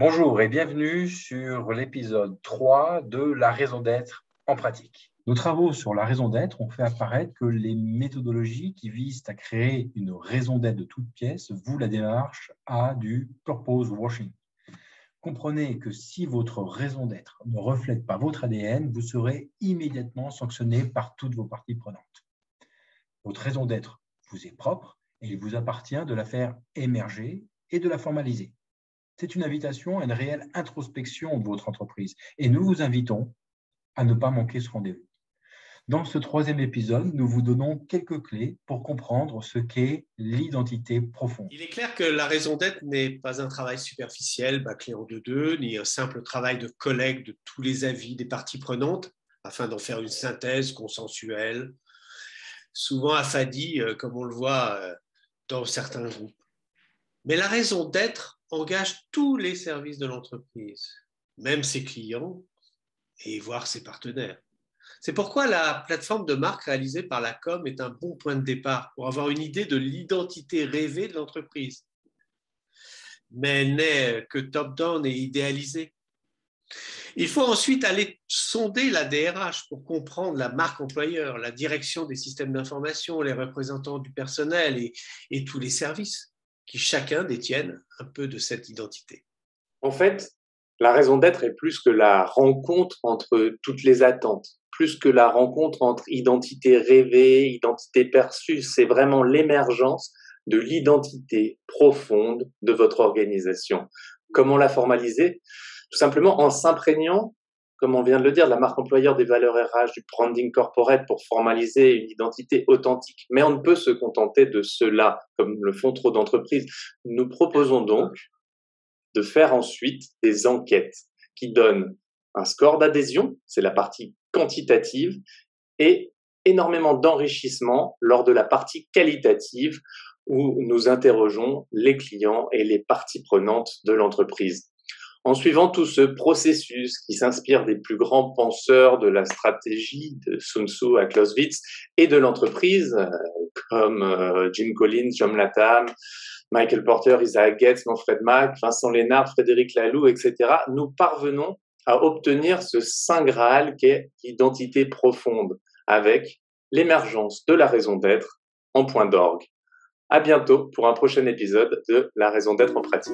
Bonjour et bienvenue sur l'épisode 3 de la raison d'être en pratique. Nos travaux sur la raison d'être ont fait apparaître que les méthodologies qui visent à créer une raison d'être de toute pièce vouent la démarche à du purpose washing. Comprenez que si votre raison d'être ne reflète pas votre ADN, vous serez immédiatement sanctionné par toutes vos parties prenantes. Votre raison d'être vous est propre et il vous appartient de la faire émerger et de la formaliser. C'est une invitation à une réelle introspection de votre entreprise et nous vous invitons à ne pas manquer ce rendez-vous. Dans ce troisième épisode, nous vous donnons quelques clés pour comprendre ce qu'est l'identité profonde. Il est clair que la raison d'être n'est pas un travail superficiel, bâclé en deux, ni un simple travail de collecte de tous les avis des parties prenantes afin d'en faire une synthèse consensuelle, souvent affadie, comme on le voit dans certains groupes. Mais la raison d'être engage tous les services de l'entreprise, même ses clients et voire ses partenaires. C'est pourquoi la plateforme de marque réalisée par la com est un bon point de départ pour avoir une idée de l'identité rêvée de l'entreprise. Mais elle n'est que top-down et idéalisée. Il faut ensuite aller sonder la DRH pour comprendre la marque employeur, la direction des systèmes d'information, les représentants du personnel et tous les services qui chacun détiennent un peu de cette identité. En fait, la raison d'être est plus que la rencontre entre toutes les attentes, plus que la rencontre entre identité rêvée, identité perçue. C'est vraiment l'émergence de l'identité profonde de votre organisation. Comment la formaliser? Tout simplement en s'imprégnant, comme on vient de le dire, de la marque employeur, des valeurs RH, du branding corporate pour formaliser une identité authentique. Mais on ne peut se contenter de cela, comme le font trop d'entreprises. Nous proposons donc de faire ensuite des enquêtes qui donnent un score d'adhésion, c'est la partie quantitative, et énormément d'enrichissement lors de la partie qualitative où nous interrogeons les clients et les parties prenantes de l'entreprise. En suivant tout ce processus qui s'inspire des plus grands penseurs de la stratégie, de Sun Tzu à Clausewitz, et de l'entreprise, comme Jim Collins, John Latham, Michael Porter, Isaac Getz, Manfred Mack, Vincent Lénard, Frédéric Laloux, etc., nous parvenons à obtenir ce saint Graal qu'est l'identité profonde avec l'émergence de la raison d'être en point d'orgue. À bientôt pour un prochain épisode de La raison d'être en pratique.